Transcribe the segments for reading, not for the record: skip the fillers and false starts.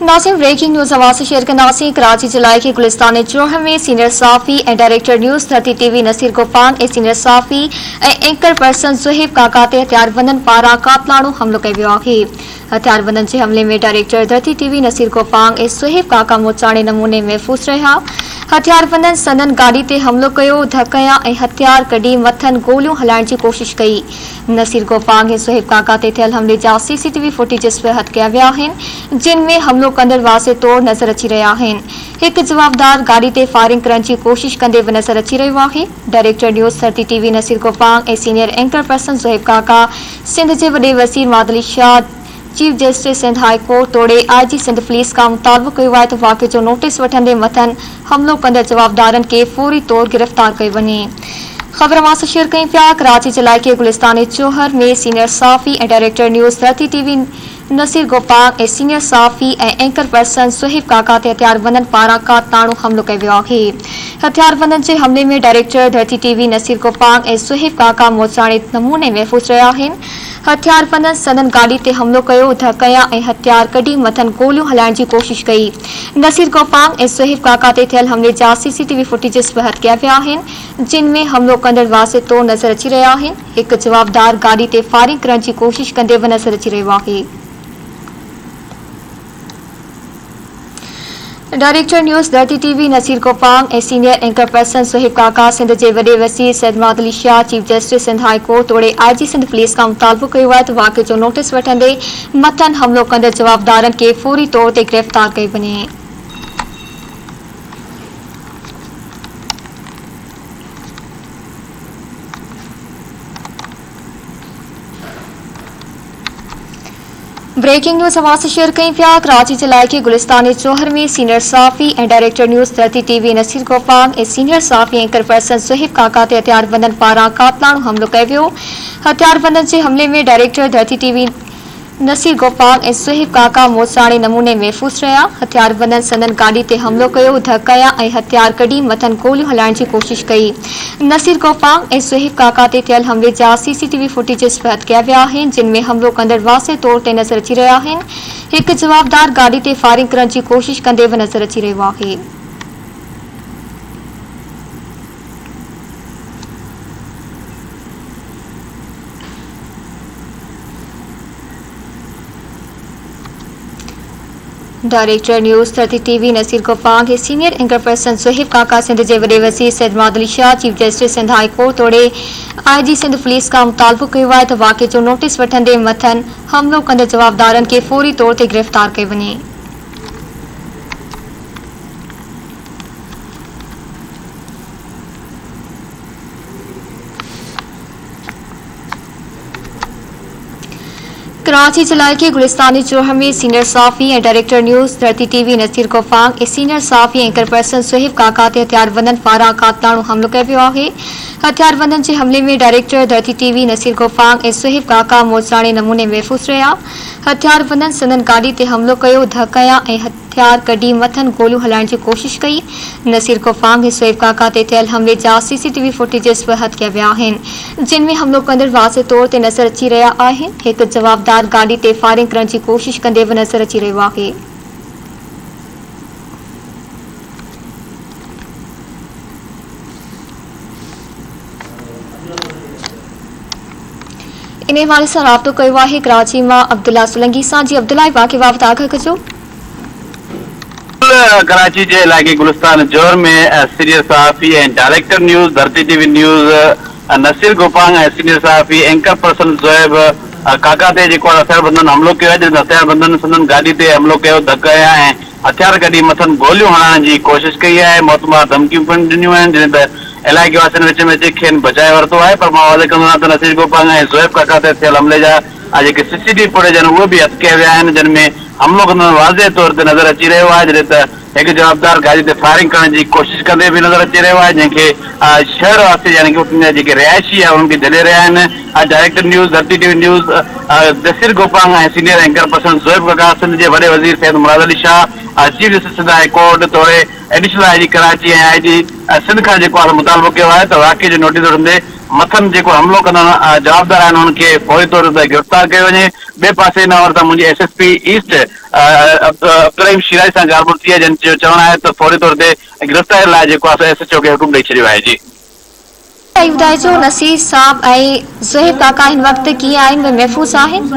नासिम breaking news हवास से share करना C Karachi जिला के गुलिस्तान चौहर में सीनियर साफी and director news 30 TV Naseer Gopang ए सीनियर साफी एंकर पर्सन सुहेब काका ते हथियारबंदन पारा कातलाणो हमलो कयो आहे। हथियारबंदन के हमले में डायरेक्टर 30 टीवी नसीर गोपांग ए सुहेब काका मोचाणे नमूने महफूज रहा। हथियारबंदन सदन गाड़ी ते हमलो कयो, धकया ए हथियार कड़ी मथन गोलियों हलाइण की कोशिश कई। नसीर गोपांग ए सुहेब काका ते थियल हमले जा CCTV फुटेजेस पे हथ कया विया आहिनि, जिन में हमलो कंदड़ वासे तोड़ नजर अची रहा आहिनि। एक जवाबदार गाड़ी ते फायरिंग करण की कोशिश कंदे भी नजर अची रहो आहे। Director news 30 TV Naseer Gopang ए senior anchor person Suhaib Kaka Sindh के वडे वजीर मादली Shah chief justice Sindh high court तोड़े IG सिंध पुलिस का मुतालबो कयो आहे त वाक़े जो नोटिस वठंदे मथन हमलो कंदड़ जवाबदारन के फौरी तौर गिरफ्तार कयो वञे। खबर मां शेयर कई पिया कराची जिला के गुलिस्तान चौहर में सीनियर साफी ए director news 30 TV Naseer Gopang ए सीनियर साफी ए एंकर पर्सन सुहेब काका ते हथियारबंदन पारा कातलाणो हमलो कयो वियो आहे। हथियारबंदन के हमले में डायरेक्टर 30 टीवी नसीर गोपांग ए सुहेब काका मोचाणे नमूने महफूज रहा आहिनि। हथियारबंदन सदन गाड़ी ते हमलो कयो, धकया ए हथियार कड़ी मथन गोलियों हलाइण की कोशिश कई। नसीर गोपांग ए सुहेब काका ते थियल हमले जा CCTV फुटेजेस पे हथ कया विया आहिनि, जिन में हमलो कंदड़ वासे तोड़ नजर अची रहा आहिनि। एक जवाबदार गाड़ी ते फायरिंग करण की कोशिश कंदे भी नजर अची रहो आहे। Director news 30 TV Naseer Gopang ए senior anchor person Suhaib Kaka Sindh के वडे वजीर सैयद मादली Shah chief justice Sindh high court तोड़े IG सिंध पुलिस का मुतालबो कयो आहे त वाक़े जो नोटिस वठंदे मथन हमलो कंदड़ जवाबदारन के फौरी तौर ते गिरफ्तार कयो वञे। ब्रेकिंग न्यूज हवा से शेयर कई पिया कराची जिला के गुलिस्तान चौहर में सीनियर साफी and director news 30 TV Naseer Gopang ए सीनियर साफी एंकर पर्सन सुहेब काका ते हथियारबंदन पारा कातलाणो हमलो कयो वियो। हथियारबंदन के हमले में डायरेक्टर 30 टीवी नसीर गोपांग ए सुहेब काका मोचाणे नमूने महफूज रहा। हथियारबंदन सदन गाड़ी ते हमलो कयो, धकया ए हथियार कड़ी मथन गोलियों हलाइण की कोशिश कई। नसीर गोपांग ए सुहेब काका ते थियल हमले जा CCTV फुटेजेस पे हथ कया विया आहिनि, जिन में हमलो कंदड़ वासे तौर ते नजर अची रहा आहिनि। एक जवाबदार गाड़ी ते फायरिंग करण की कोशिश कंदे भी नजर अची रहो आहे। Director news 30 TV Naseer Gopang ए senior anchor person Suhaib Kaka Sindh के वडे वजीर सैयद मादली Shah chief justice Sindh high court तोड़े IG सिंध पुलिस का मुतालबो कयो आहे त वाक़े जो नोटिस वठंदे मथन हमलो कंदड़ जवाबदारन के फौरी तौर ते गिरफ्तार कयो वञे। कराची जिला के गुलिस्तान चौहर में सीनियर साफी ए director news 30 TV Naseer Gopang ए सीनियर साफी एंकर पर्सन सुहेब काका ते हथियारबंदन पारा कातलाणो हमलो कयो वियो आहे। हथियारबंदन के हमले में डायरेक्टर 30 टीवी नसीर गोपांग ए सुहेब काका मोचाणे नमूने महफूज रहा। हथियारबंदन सदन गाड़ी ते हमलो कयो, धकया ए हथियार कड़ी मथन गोलियों हलाइण की कोशिश कई। नसीर गोपांग ए सुहेब काका ते थियल हमले जा CCTV फुटेजेस पे हथ कया विया आहिनि, जिन में हमलो कंदड़ वासे तौर ते नजर अची रहा आहिनि। एक जवाबदार गाड़ी ते फायरिंग करण की कोशिश कंदे भी नजर अची रहो आहे। इन हवाले से राब्तो कयो आहे कराची मां अब्दुल्ला सुलंगी सां। जी अब्दुल्ला, वाक़े बाबत आगाह कजो। कराची के इलाके गुलिस्तान चौहर में सीनियर सहाफ़ी and director news 30 TV news Naseer Gopang ऐं सीनियर सहाफ़ी एंकर पर्सन सुहेब काका ते जेको हथियारबंदन हमलो कयो आहे, हथियारबंदन सदन गाड़ी ते हमलो कयो, धकया ऐं हथियार कढी मथन गोलियूं हणाइण जी कोशिश कई आहे। मौतमार धमकियूं पिण ॾिनियूं आहिनि, जिन त इलाइक़े वासियुनि विच में खेनि बचाए वरितो आहे। पर मां वाज़े कंदो आहियां त नसीर गोपांग ऐं सुहेब काका ते थियल हमले जा जेके CCTV फुटेज आहिनि उहे बि हथ कया विया आहिनि, जिन में हमलो कंदड़ वाज़े तौर ते नज़र अची रहियो आहे। जॾहिं त एक जवाबदार गाड़ी ते फायरिंग करण की कोशिश कंदे भी नजर अची रहियो आहे, जंहिंखे शहर वासी यानी कि उन जेके रिहायशी आहे उन्हनि खे जॾे रहिया आहिनि। Director news 30 TV news Naseer Gopang ऐं senior anchor person Suhaib Kaka Sindh जे वॾे वज़ीर Syed Murad Ali Shah chief justice Sindh high court तोड़े एडिशनल IG कराची ऐं IG सिंध खां जेको आहे मुतालबो कयो आहे त वाक़े जो नोटिस वठंदे मथन जेको हमलो कंदा जवाबदार आहिनि हुनखे फौरी तौर ते गिरफ़्तार कयो वञे। ॿिए पासे न वरता मुंहिंजी एसएसपी ईस्ट अब्दुल शिराज सां ॻाल्हि थी आहे, जिन जो चवणु आहे त फौरी तौर ते गिरफ़्तारी लाइ जेको आहे एसएचओ खे हुकुम ॾेई छॾियो आहे। जी ॿुधाइजो नसीर साहब ऐं ज़ुहैब काका हिन वक़्तु कीअं आहिनि, महफ़ूज़ आहिनि?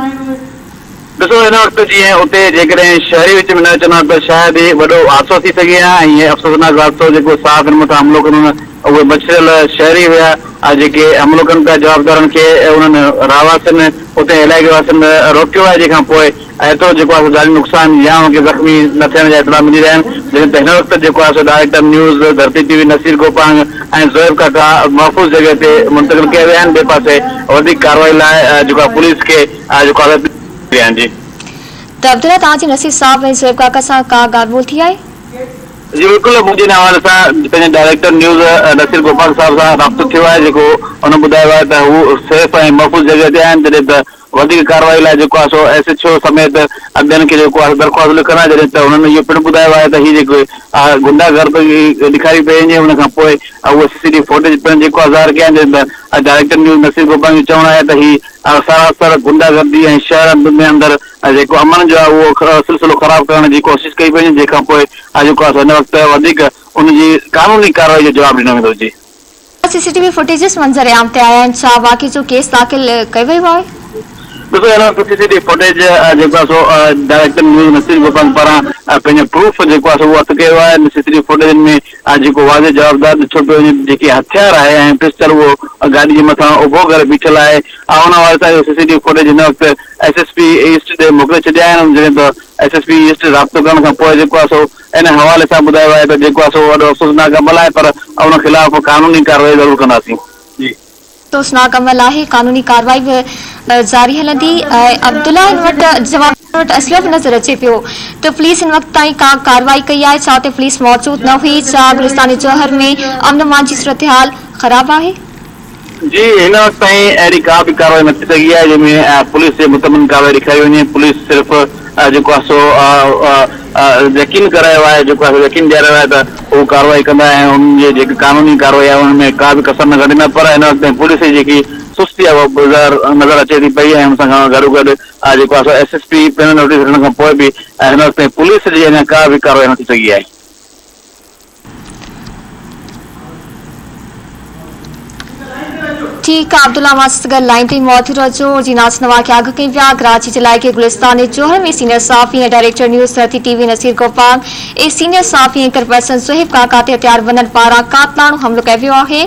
ॾिसो हिन वक़्तु जीअं उते जेकॾहिं शहरी विच में न अचनि त शायदि वॾो हादसो थी सघे हा। ऐं हीअ अफ़सोसनाक हादसो जेको साफ़ हिन मथां हमलो कनि उहे बचियल शहरी हुआ जेके हमलो कनि पिया जवाबदारनि खे उन्हनि रहवासियुनि उते इलाही वासियुनि रोकियो आहे, जंहिंखां पोइ एतिरो जेको आहे जानी नुक़सान या उनखे ज़ख़्मी न थियण जा इतला मिली रहिया आहिनि। जॾहिं त हिन वक़्तु जेको आहे director news Dharti TV Naseer Gopang ऐं ज़ुहैब काका महफ़ूज़ जॻह ते मुंतक़िल कया विया आहिनि। ॿिए पासे वधीक कार्रवाई लाइ जेको आहे पुलिस खे जेको आहे जी त अब्दुल्ला तव्हांजी नसीर साहब ऐं ज़ुहैब काका सां का ॻाल्हि ॿोल थी आहे? जी बिल्कुलु, मुंहिंजे हवाले सां पंहिंजे डायरेक्टर न्यूज़ नसीर गोपाल साहब सां राब्तो थियो आहे, जेको हुन ॿुधायो आहे त हू सेफ ऐं महफ़ूज़ जॻह ते आहिनि। जॾहिं त वधीक कार्रवाई लाइ जेको आहे सो एसएचओ समेत अॻियां खे जेको आहे दरख़्वास्त लिखंदा, जॾहिं त हुननि इहो पिणु ॿुधायो आहे त हीअ जेको गुंडागर्दी ॾेखारी पई वञे, हुन खां पोइ उहे सीसीटीवी फुटेज पिणु जेको आहे ज़ाहिर कया आहिनि। जॾहिं त डायरेक्टर न्यूज़ नसीर गोपाल जो चवणु आहे त हीअ सरासर गुंडागर्दी ऐं शहर में अंदरि जेको अमन जो आहे उहो सिलसिलो ख़राब करण जी कोशिशि कई पई, जंहिंखां पोइ जेको आहे हिन वक़्तु वधीक उनजी कानूनी कार्रवाई जो जवाबु ॾिनो वेंदो। जी सीसीटीवी फुटेजिस मंज़र आम ते आया आहिनि, छा वाक़ई जो केस दाख़िल कयो वियो आहे? ॾिसो हिन वक़्तु सीसीटीवी फुटेज जेको आहे सो डायरेक्टर न्यूज़ नसीर गोपाल पारां पंहिंजो प्रूफ जेको आहे सो उहो हथु कयो आहे। सीसीटीवी फुटेज में जेको वाज़े जवाबदार ॾिठो पियो वञे, जेके हथियार आहे ऐं पिस्टल उहो गाॾी जे मथां उभो करे बीठल आहे। हुन हवाले सां सीसीटीवी फुटेज हिन वक़्तु एसएसपी ईस्ट ॾे मोकिले छॾिया आहिनि। जॾहिं त एसएसपी ईस्ट राब्तो करण खां पोइ जेको आहे सो इन हवाले सां ॿुधायो आहे त जेको आहे सो वॾो अफ़सोसनाक अमल आहे, पर उन ख़िलाफ़ कानूनी कार्रवाई ज़रूरु कंदासीं। जी अफ़सोसनाक अमल आहे, कानूनी कार्रवाई बि जारी हलंदी। अब्दुल्ला हिन वटि जवाब असलियत नज़र अचे पियो त पुलिस हिन वक़्तु ताईं का कार्रवाई कई आहे, छा उते पुलिस मौजूद न हुई, छा गुलिस्तान जौहर में अमन अमान जी सूरत हाल ख़राब आहे? जी हिन वक़्तु ताईं अहिड़ी का बि कार्रवाई न थी सघी आहे जंहिंमें पुलिस जे मुतमिन कार्रवाई ॾेखारी वञे। पुलिस सिर्फ़ु जेको आहे सो यकीन करायो आहे, जेको आहे यकीन ॾियारियो आहे त उहो कार्रवाई कंदा ऐं उन्हनि जी जेकी कानूनी कार्रवाई आहे उनमें का बि कसर न कढंदा। पर हिन वक़्तु पुलिस जी जेकी सुस्ती आहे उहा नज़र अचे थी पई ऐं हुन सां गॾो गॾु जेको आहे सो एसएसपी पिणु नोटिस ॾियण खां पोइ बि हिन वक़्तु पुलिस जी अञा का बि कार्रवाई न थी सघी आहे। ठीक है अब्दुल्ला मास्टर लाइन ते मौजूद रहो जी नास नवा के आगे कई व्या कराची जिला के गुलिस्तान जौहर में सीनियर साफ़ी ए director news Dharti TV Naseer Gopal ए सीनियर साफ़ी एंकर पर्सन ज़ुहैब काका ते हथियारबंदन पारा कातलाणो हमलो कयो वियो आहे।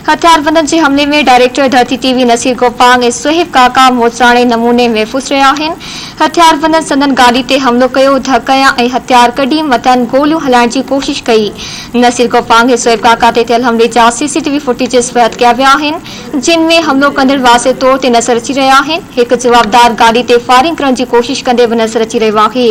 हथियारबंदन जे हमले में डायरेक्टर धरती टीवी नसीर गोपाल ए ज़ुहैब काका मोचाणे नमूने महफूज़ रहिया आहिनि। हथियारबंदन संदन गाड़ी ते हमलो कयो, धकया ऐं हथियार कढी मथन गोलियूं हलाइण जी कोशिश कई। नसीर गोपाल ए ज़ुहैब काका ते थियल हमले जा सीसीटीवी फुटेजेस बयाद कया विया आहिनि, जिनमें हमलो कंदड़ वाज़े तौर ते नज़र अची रहिया आहिनि। हिकु जवाबदार गाड़ी ते फायरिंग करण जी कोशिश कंदे बि नज़र अची रहियो आहे।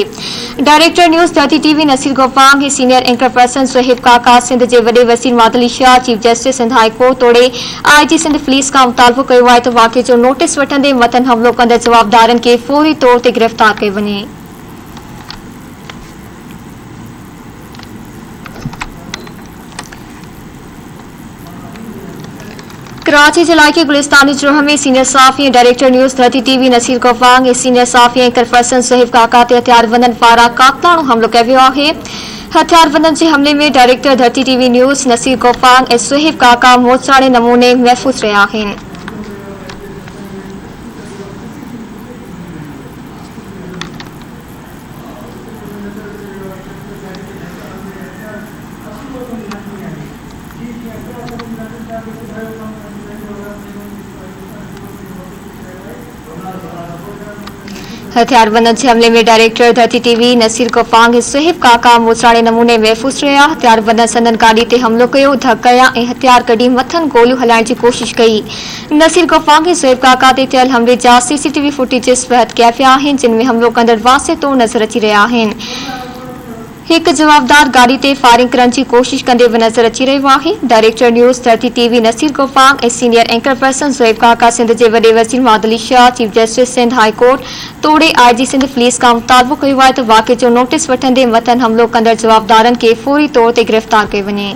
Director news Dharti TV Naseer Gopal senior anchor person Zuhaib Kaka Sindh जे वॾे वज़ीर मादली Shah chief justice Sindh high court तोड़े आईजी सिंध पुलिस खां मुतालबो कयो आहे त वाक़े जो नोटिस वठंदे मथन हमलो कंदड़ जवाबदारनि खे फौरी तौर ते गिरफ़्तार कयो वञे। कराची जिला के गुलिस्तानी जौहर में सीनियर साफ़ी director news Dharti TV Naseer Gopal ए सीनियर साफ़ी एंकर पर्सन ज़ुहैब काका ते हथियारबंदन पारा कातलाणो हमलो कयो वियो आहे। हथियारबंदन जे हमले में डायरेक्टर धरती टीवी न्यूज़ नसीर गोपाल ए ज़ुहैब काका मोचाणे नमूने महफूज़ रहिया आहिनि। हथियारबंदन जे हमले में डायरेक्टर धरती टीवी नसीर गोपाल ज़ुहैब काका मोचाणे नमूने महफूज़ रहिया। हथियारबंदन संदन गाड़ी ते हमलो कयो, धकया ऐं हथियार कढी मथन गोलियूं हलाइण जी कोशिश कई। नसीर गोपाल ज़ुहैब काका ते थियल हमले जा सीसीटीवी फुटेजेस बयाद कया विया आहिनि, जिनमें हमलो कंदड़ वाज़े तौर नज़र अची रहिया आहिनि। हिकु जवाबदार गाड़ी ते फायरिंग करण जी कोशिश कंदे बि नज़र अची रहियो आहे। Director news Dharti TV Naseer Gopal ऐं senior anchor person Zuhaib Kaka Sindh जे वॾे वज़ीर मादली Shah chief justice Sindh high court तोड़े आईजी सिंध पुलिस खां मुतालबो कयो आहे त वाक़े जो नोटिस वठंदे मथन हमलो कंदड़ जवाबदारनि खे फौरी तौर ते गिरफ़्तार कयो वञे।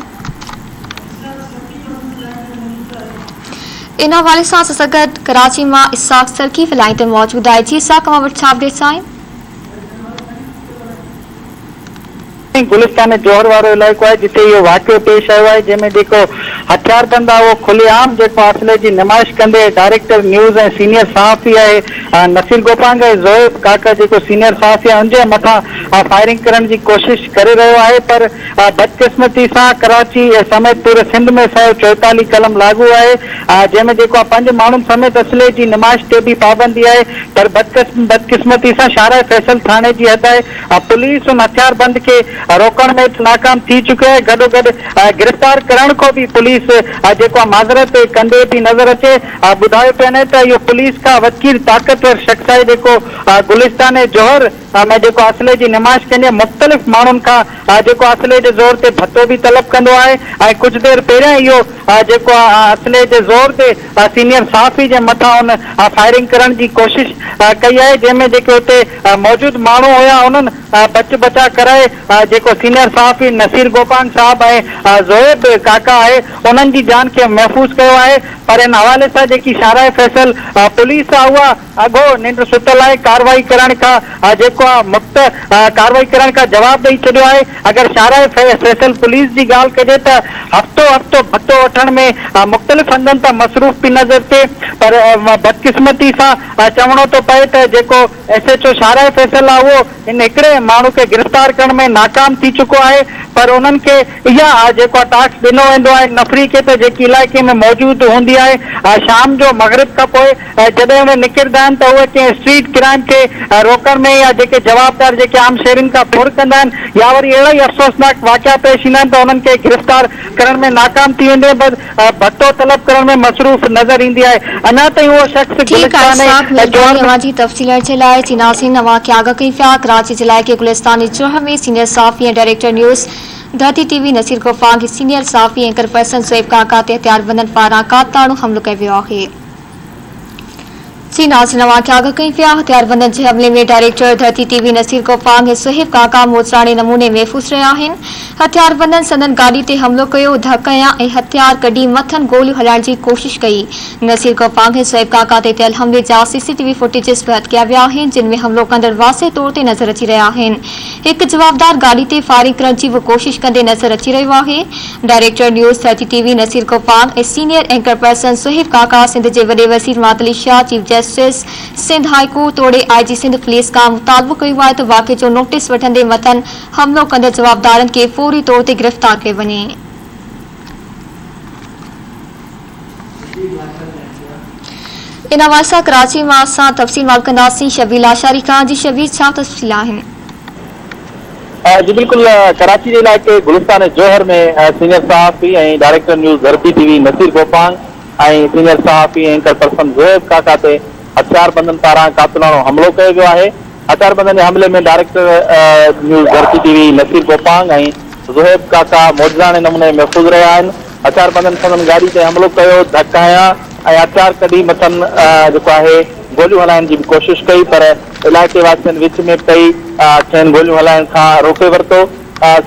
इन हवाले सां असां गॾु कराची मां इसाक सरकी लाइन ते मौजूद आहे। जी इसाक, मां वटि छा अपडेट्स आहिनि? गुलिस्तान जोहर वारो इलाइक़ो आहे जिते इहो वाक़ियो पेश आयो आहे, जंहिंमें जेको हथियारबंद आहे उहो खुलेआम जेको असले जी नुमाइश कंदे डायरेक्टर न्यूज़ ऐं सीनियर सहाफ़ी आहे नसीर गोपांग ऐं ज़ोएब काका जेको सीनियर सहाफ़ी आहे उनजे मथां फायरिंग करण जी कोशिश करे रहियो आहे, पर बदकिस्मती सां कराची समेत पूरे सिंध में 144 कलम लागू आहे, जंहिंमें जेको 5 माण्हुनि समेत असले जी नुमाइश ते बि पाबंदी आहे, पर बदकिस्मती सां शारा फैसल थाने जी हद आहे पुलिस उन हथियारबंद खे रोकण में नाकाम थी चुको है। गॾोगॾु गिरफ़्तार करण को भी पुलिस जेको माज़रत कंदे भी नज़र अचे। ॿुधायो पियो वञे त इहो पुलिस का वकील ताक़तवर शख़्स आहे जेको गुलिस्तान जोहर में जेको असले जी नुमाइश कंदे मुख़्तलिफ़ माण्हुनि खां जेको असले जे ज़ोर ते भत्तो भी तलब कंदो आहे ऐं कुझु देर पहिरियों इहो जेको असले जे ज़ोर ते सीनियर सहाफ़ी जे मथां उन फायरिंग करण जी कोशिश कई आहे, जंहिंमें जेके हुते मौजूद माण्हू हुया उन्हनि बचा कराए जेको सीनियर सहाफ़ी नसीर गोपांग साहब ऐं ज़ोएब काका आहे उन्हनि जी जान खे महफ़ूज़ कयो आहे। पर इन हवाले सां जेकी शाराए फैसल पुलिस आहे उहा अॻो निंड सुतल आहे, कार्रवाई करण खां जेको आहे मुक्त कार्रवाई करण खां जवाब ॾेई छॾियो आहे। अगरि शाराए फैसल पुलिस जी ॻाल्हि कजे त हफ़्तो भत्तो वठण में मुख़्तलिफ़ हंधनि तां मसरूफ़ बि नज़र थिए, पर बदकिस्मती सां चवणो थो पए त जेको SHO शाराए फैसल आहे उहो इन हिकिड़े माण्हू खे गिरफ़्तार करण में नाकाम थी चुको आहे, पर उन्हनि खे इहा जेको टास्क ॾिनो वेंदो आहे नफ़री खे त जेकी इलाइक़े में मौजूद हूंदी आहे शाम जो मग़रिब खां पोइ जॾहिं उहे निकिरंदा आहिनि त उहे कंहिं स्ट्रीट क्राइम खे रोकण में या जेके जवाबदार जेके आम शहरियुनि खां फुर कंदा आहिनि या वरी अहिड़ा ई अफ़सोसनाक वाक़िया पेश ईंदा आहिनि त उन्हनि खे गिरफ़्तार करण में नाकाम थी वेंदे भत्तो तलब करण में मसरूफ़ नज़र ईंदी आहे। अञा ताईं उहो शख़्स तफ़सील जे लाइ चीनासीन नवां खे आगाह कई पिया। कराची जे इलाइक़े गुलिस्तान जोहर में सीनियर सहाफ़ी ऐं director news Dharti TV Nasir Gopang senior सहाफ़ी एंकर पर्सन ज़ोएब काका ते हथियारबंदनि पारां काताणो हमलो कयो वियो आहे। नाज़रीन नवां खे आगाह कई पिया। हथियारबंदनि जे हमले में डायरेक्टर धरती TV नसीर गोपांग ऐं ज़ोएब काका मोजराणे नमूने महफ़ूज़ रहिया आहिनि। हथियारबंदनि संदन गाॾी ते हमलो कयो, धक कया ऐं हथियार कढी मथनि गोलियूं हलाइण जी कोशिश कई। नसीर गोपांग ऐं ज़ोएब काका ते थियल हमले जा CCTV फुटेजिस बि हथ कया विया आहिनि, जिन में हमलो कंदड़ वाज़े तौर ते नज़र अची रहिया आहिनि। हिकु जवाबदार गाॾी ते फायरिंग करण जी बि कोशिश कंदे नज़र अची रहियो आहे। Director news Dharti TV Nasir Gopang ऐं सीनियर एंकर पर्सन ज़ोएब काका सिंध जे वॾे वज़ीर मातली Shah, chief justice Sindh high court तोड़े IG सिंध पुलिस खां मुतालबो कयो आहे त वाक़े जो नोटिस वठंदे मथनि हमलो कंदड़ जवाबदारनि खे फौरी तौर ते गिरफ़्तार कयो वञे। इन हवाले सां कराची मां असां तफ़सील मालूम कंदासीं शबीर लाशारी खां। जी शबीर, छा तफ़सील आहिनि? जी बिल्कुल, कराची जे इलाइक़े गुलिस्तान जोहर में सीनियर सहाफ़ी ऐं director news Dharti TV Nasir Gopang ऐं सीनियर सहाफ़ी एंकर पर्सन ज़ोएब काका ते हथियारबंदनि पारां कातिलाणो हमलो कयो वियो आहे। हथियारबंदनि जे हमले में director news Dharti TV Nasir Gopang ऐं ज़ोएब काका मोजराणे नमूने महफ़ूज़ रहिया आहिनि। हथियारबंदनि संदन गाॾी ते हमलो कयो, धक हयां ऐं हथियार कढी मथनि जेको आहे गोलियूं हलाइण जी बि कोशिश कई, पर इलाइक़े वासियुनि विच में पई खेनि गोलियूं हलाइण खां रोके वरितो।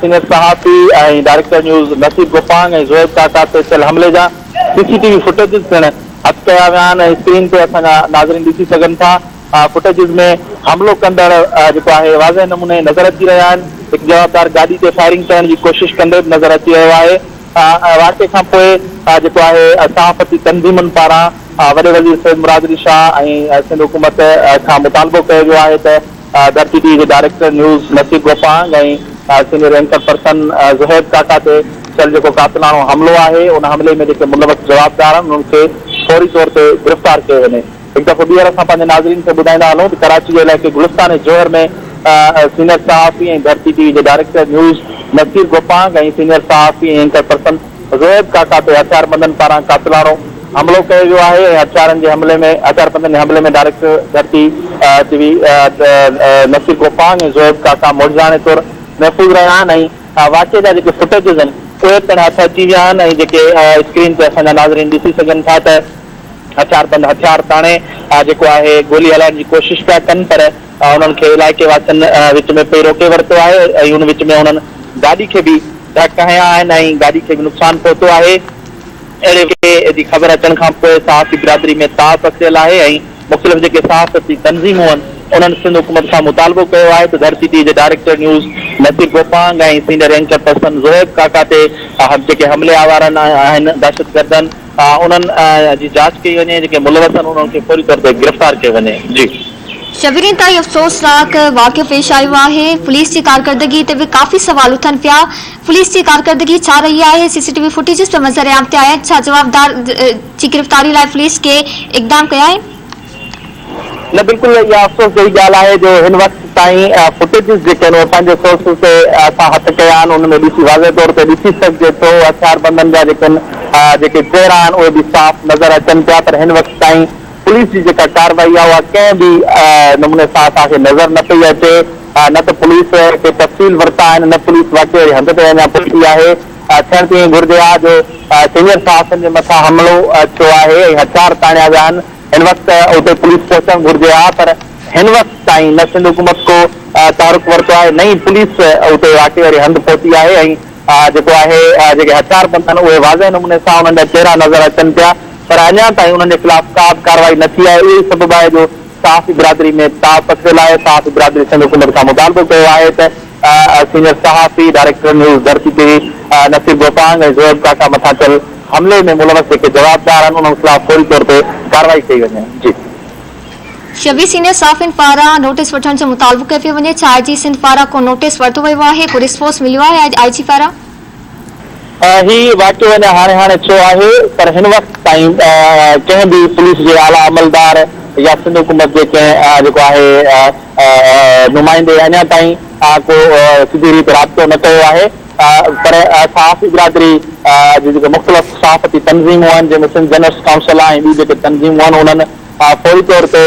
सीनियर सहाफ़ी ऐं डायरेक्टर न्यूज़ नसीर गोपांग ऐं ज़ोएब काका ते थियल हमले जा CCTV फुटेजिस पिणु हथ कया विया आहिनि ऐं स्क्रीन ते असांजा नाज़रीन ॾिसी सघनि था। फुटेजिस में हमलो कंदड़ जेको आहे वाज़े नमूने नज़र अची रहिया आहिनि। हिकु जवाबदार गाॾी ते फायरिंग करण जी कोशिश कंदे बि नज़र अची रहियो आहे। वाक़े खां पोइ जेको आहे सहाफ़ती तंज़ीमुनि पारां वॾे वज़ीर सैयद मुराद शाह ऐं सिंध हुकूमत खां मुतालबो कयो वियो आहे त धरती TV जे डायरेक्टर न्यूज़ नसीर गोपांग ऐं senior anchor person Zoeb Kaka ते थियल जेको कातिलाणो हमलो आहे उन हमले में जेके मुलवस जवाबदार आहिनि उन्हनि खे फौरी तौर ते गिरफ़्तार कयो वञे। हिकु दफ़ो ॿीहर असां पंहिंजे नाज़रीन खे ॿुधाईंदा हलूं त कराची जे इलाइक़े गुलिस्तान जोहर में सीनियर सहाफ़ी ऐं धरती TV जे डायरेक्टर न्यूज़ नसीर गोपांग ऐं सीनियर सहाफ़ी ऐं एंकर पर्सन ज़ोएब काका ते हथियारबंदनि पारां कातिलाणो हमलो कयो वियो आहे ऐं हथियारबंदनि जे हमले में डायरेक्टर धरती TV नसीर गोपांग ऐं ज़ोएब काका मोजराणे तौरु महफ़ूज़ रहिया आहिनि ऐं वाक़े जा जेके फुटेजिस आहिनि उहे पिणु हथ अची विया आहिनि ऐं जेके स्क्रीन ते असांजा नाज़रीन ॾिसी सघनि था त हथियारबंद हथियार ताणे जेको आहे गोली हलाइण जी कोशिश पिया कनि, पर उन्हनि खे इलाइक़े वासियुनि विच में पई रोके वरितो आहे ऐं हुन विच में उन्हनि गाॾी खे बि धक हयां आहिनि ऐं गाॾी खे बि नुक़सानु पहुतो आहे। अहिड़े जी ख़बर अचण खां पोइ सहाफ़ी बिरादरी में ताव पखियल आहे ऐं मुख़्तलिफ़ जेके सहाफ़ती तंज़ीमूं आहिनि उन्हनि सिंध हुकूमत खां मुतालबो कयो आहे त धरती टीवी जे डायरेक्टर न्यूज़ नसीर गोपांग ऐं सीनियर एंकर पर्सन ज़ोहेब काका ते जेके हमले आवारनि आहिनि दहशतगर्दनि उन्हनि जी जांच कई वञे, जेके मुलवस आहिनि उन्हनि खे फौरी तौर ते गिरफ़्तार कयो वञे। जी शबीरीन ताईं अफ़सोसनाक वाक़ियो पेश आयो आहे। पुलिस की कारकर्दगी ते भी काफ़ी सवाल उथनि पिया। पुलिस की कारकर्दगी छा रही आहे? सीसीटीवी फुटेजिस पे नज़र आम ते आया छा जवाबदार जी गिरफ़्तारी लाइ पुलिस के इक़दाम कया आहिनि? न बिल्कुल इहा अफ़सोस जी ॻाल्हि आहे जो हिन वक़्त ताईं फुटेजिस जेके आहिनि पंहिंजे सोर्सिस ते असां हथ कया आहिनि, उनमें ॾिसी वाज़े तौर ते ॾिसी सघिजे थो हथियारबंदनि जा जेके जेके चेहरा आहिनि उहे बि साफ़ नज़र अचनि पिया, पर हिन वक़्त ताईं पुलिस जी जेका कार्रवाई आहे उहा कंहिं बि नमूने सां असांखे नज़र न पई अचे। न त पुलिस खे तफ़सील वरिता आहिनि, न पुलिस वाक़ई जे हंध ते अञा पहुती आहे। थियण तीअं घुरिजे आहे जो सीनियर सहाफ़ियुनि जे मथां हमिलो थियो आहे ऐं हथियार ताणिया विया आहिनि। हिन वक़्त उते पुलिस पहुचणु घुरिजे आहे, पर हिन वक़्त ताईं न सिंध हुकूमत को तारुक वरितो आहे, न ई पुलिस उते वाक़ई वारी हंधि पहुती आहे ऐं जेको आहे जेके हथियारबंद आहिनि उहे वाज़े नमूने सां उन्हनि जा चेहरा नज़र अचनि पिया, पर अञा ताईं उन्हनि जे ख़िलाफ़ का बि कार्रवाई न थी आहे। इहो ई सबबु आहे जो सहाफ़ी बिरादरी में ताव पखियल आहे। सहाफ़ी बिरादरी सिंध हुकूमत खां मुतालबो कयो आहे त सीनियर सहाफ़ी director news Dharti TV Naseer Gopang ऐं ज़ोहेब काका मथां थियल हमले में मुलवस जेके जवाबदार आहिनि उन्हनि ख़िलाफ़ फौरी तौर ते कार्रवाई कई वञे। जी शबीर सीनियर सहाफ़ियुनि पारां नोटिस वठण जो मुतालबो कयो पियो वञे, छा आईजी सिंध पारां को नोटिस वरितो वियो आहे, को रिस्पॉन्स मिलियो आहे आईजी पारां? ही वाक़ियो अञा हाणे थियो आहे, पर हिन वक़्त ताईं कंहिं बि पुलिस जे आला अमलदार या सिंध हुकूमत जे कंहिं जेको आहे नुमाइंदे अञा ताईं को सिधी रीति राब्तो न कयो आहे, पर सहाफ़ी बिरादरी जेके मुख़्तलिफ़ सहाफ़ती तंज़ीमूं आहिनि जंहिंमें सिंध जर्नलिस्ट काउंसिल आहे ऐं ॿी जेके तंज़ीमूं आहिनि उन्हनि फौरी तौर ते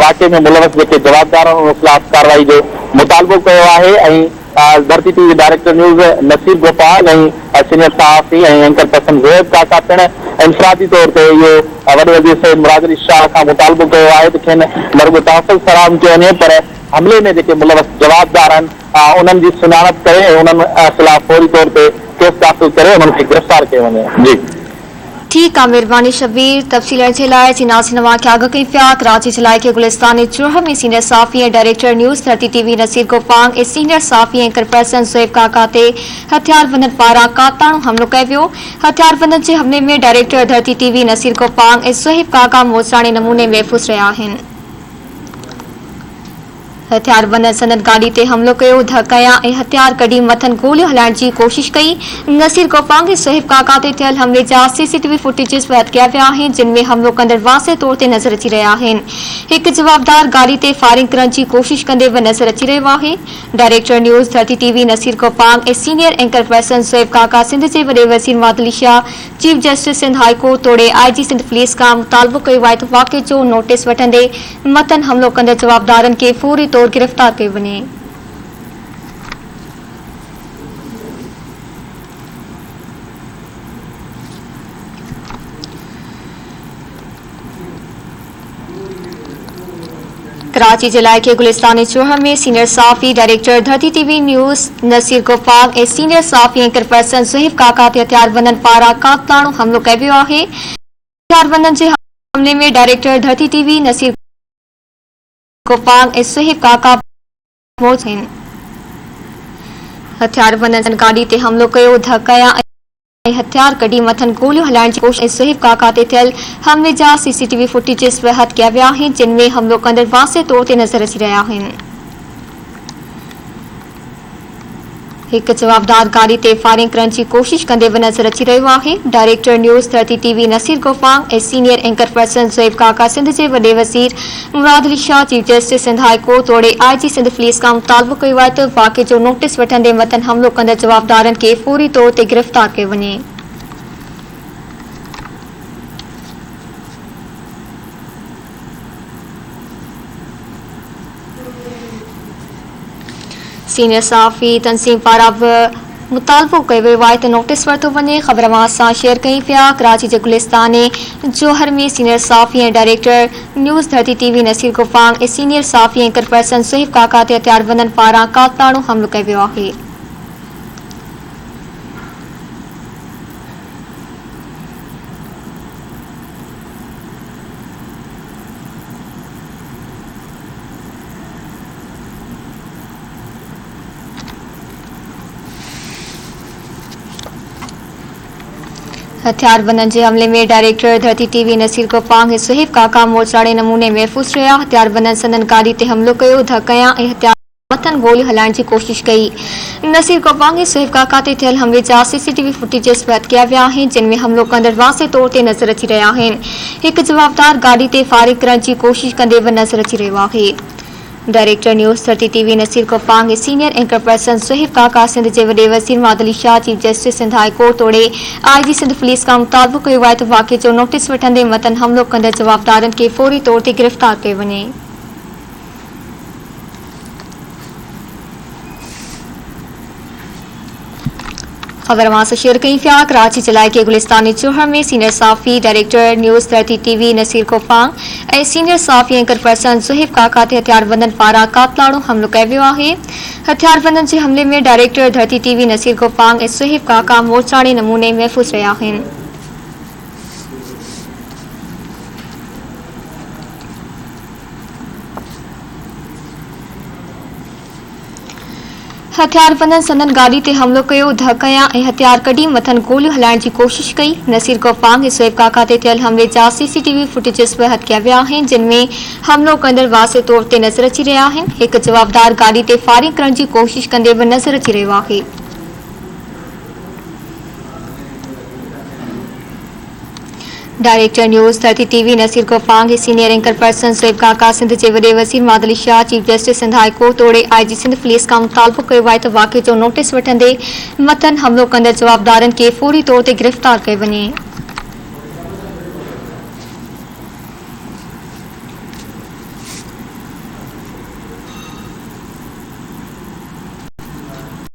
वाक़े में मुलवस जेके जवाबदार आहिनि उन ख़िलाफ़ कार्रवाई जो मुतालबो कयो आहे ऐं Dharti TV director news Naseer Gopal ऐं सीनियर सहाफ़ी ऐं एंकर पर्सन ज़ोहेब काका पिणु इनफ़रादी तौर ते इहो वॾे वज़ीर सैयद मुराद अली शाह खां मुतालबो कयो आहे त खेनि न रुॻो तहफ़्फ़ुज़ फ़राहम कयो वञे, पर हमले में जेके मुलवस जवाबदार आहिनि उन्हनि जी सुञाणप करे ऐं उन्हनि ख़िलाफ़ फौरी तौर ते केस दाख़िल करे उन्हनि खे गिरफ़्तार कयो वञे। जी ठीक आहे, महिरबानी शबीर। तफ़सील जे लाइ जी नाज़रीन खे आगाह कई पिया। कराची जे इलाइक़े गुलिस्तान चोह में सीनियर सहाफ़ी ऐं director news Dharti TV Naseer Gopang ऐं सीनियर सहाफ़ी एंकर पर्सन ज़ोहेब काका ते हथियारबंदनि पारां काताणो हमलो कयो वियो। हथियारबंदनि जे हमले में डायरेक्टर धरती टीवी नसीर गोपांग ऐं ज़ोहेब काका मोजराणे नमूने महफ़ूज़ रहिया आहिनि। हथियारबंदनि संदन गाड़ी ते हमलो कयो, धकया ऐं हथियार कढी मथनि गोलियूं हलाइण जी कोशिश कई। नसीर गोपांग ऐं ज़ोहेब काका ते थियल हमले जा सीसीटीवी फुटेजिस बि कया विया आहिनि, जिन में हमलो कंदड़ वाज़े तौर ते नज़र अची रहिया आहिनि। हिकु जवाबदार गाड़ी ते फायरिंग करण जी कोशिश कंदे बि नज़र अची रहियो आहे। Director news Dharti TV Naseer Gopang ऐं सीनियर एंकर पर्सन ज़ोहेब काका सिंध जे वॾे वज़ीर Murad Ali Shah, chief justice Sindh high court तोड़े आईजी सिंध पुलिस खां मुतालबो कयो आहे त वाक़े जो नोटिस वठंदे मथनि हमलो कंदड़ जवाबदारनि खे फौरी तौर गिरफ़्तार कयो वञे। कराची जे इलाइक़े गुलिस्तान चोह में सीनियर सहाफ़ी डायरेक्टर धरती टीवी न्यूज़ नसीर गोपांग ऐं सीनियर सहाफ़ी एंकर पर्सन ज़ोहेब काका ते हथियारबंदनि पारां काताणो हमलो कयो वियो आहे। हथियारबंदनि जे हमले में डायरेक्टर धरती टीवी नसीर गोपांग ऐं ज़ोहेब काका मौजूद आहिनि। हथियारबंदनि गाड़ी ते हमलो कयो, धकया ऐं हथियार कढी मथनि गोलियूं हलाइण जी कोशिश। ज़ोहेब काका ते थियल हमले जा सीसीटीवी फुटेजिस बि हथ कया विया आहिनि, जिन में हमलो कंदड़ वाज़े तौर ते नज़र अची रहिया आहिनि। हिकु जवाबदार गाड़ी ते फायरिंग करण जी कोशिश कंदे बि नज़र अची रहियो आहे। Director news Dharti TV Naseer Gopang ऐं सीनियर एंकर पर्सन ज़ोहेब काका सिंध जे वॾे वज़ीर Murad Ali Shah, chief justice Sindh high court तोड़े आईजी सिंध पुलिस खां मुतालबो कयो आहे त वाक़े जो नोटिस वठंदे मथनि हमलो कंदड़ जवाबदारनि खे फौरी तौर ते गिरफ़्तार कयो वञे। सीनियर सहाफ़ी तंज़ीम पारां बि मुतालबो कयो वियो आहे त नोटिस वरितो वञे। ख़बर सां शेयर कई पिया। कराची जे गुलिस्तान जोहर में सीनियर सहाफ़ी ऐं director news Dharti TV Naseer Gopang ऐं सीनियर सहाफ़ी एंकर पर्सन ज़ोहेब काका ते हथियारबंदनि पारां काताणो हमलो कयो वियो आहे। हथियारबंदनि जे हमले में डायरेक्टर धरती टीवी नसीर कोपांग ऐं सुहेब काका मोचाड़े नमूने महफ़ूज़ रहिया। हथियारबंदनि संदन गाड़ी ते हमलो कयो, धकयां ऐं हथियार मथनि गोलियूं हलाइण जी कोशिश कई। नसीर कोपांग ऐं सुहेब काका ते थियल हमले जा सीसीटीवी फुटेजेस बैद कया विया आहिनि, जिन में हमलो कंदड़ वाज़े तौर ते नज़र अची रहिया आहिनि। हिकु जवाबदार गाड़ी ते फायरिंग करण जी कोशिश कंदे बि नज़र अची रहियो आहे। Director news Dharti TV Naseer कोपांग ऐं senior anchor person Suhaib Kaka Sindh जे वॾे वज़ीर मादली Shah chief justice Sindh high court तोड़े IG सिंध पुलिस खां मुतालबो कयो आहे त वाक़े जो नोटिस वठंदे मतन हमलो कंदड़ जवाबदारनि खे फौरी तौर ते गिरफ़्तार कयो वञे। खबर वहां से शेयर कई पिया। कराची जिले के गुलिस्तानी चौहर में सीनियर साफ़ी director news Dharti TV Naseer कोपांग ऐं सीनियर साफ़ी एंकर पर्सन सुहेब काका ते हथियारबंदनि पारां कातलाणो हमलो कयो वियो आहे। हथियारबंदनि जे हमले में डायरेक्टर धरती टीवी नसीर कोपांग ऐं सुहेब काका मोचाड़े नमूने महफ़ूज़ रहिया आहिनि। हथियारबंदनि संदन गाड़ी ते हमलो कयो, धकयां ऐं हथियार कढी मथनि गोलियूं हलाइण जी कोशिश कई। नसीर कोपांग ऐं सुहेब काका ते थियल हमले जा CCTV फुटेजेस बहद कया विया आहिनि, जिन में हमलो कंदड़ वाज़े तौर ते नज़र अची रहिया आहिनि। हिकु जवाबदार गाड़ी ते फायरिंग करण जी कोशिश कंदे बि नज़र अची रहियो आहे। Director news Dharti TV Naseer कोपांग ऐं senior anchor person Suhaib Kaka Sindh जे वॾे वज़ीर मादली Shah chief justice Sindh high court तोड़े IG सिंध पुलिस खां मुतालबो कयो आहे त वाक़े जो नोटिस वठंदे मतन हमलो कंदड़ जवाबदारनि खे फौरी तौर ते गिरफ़्तार कयो वञे।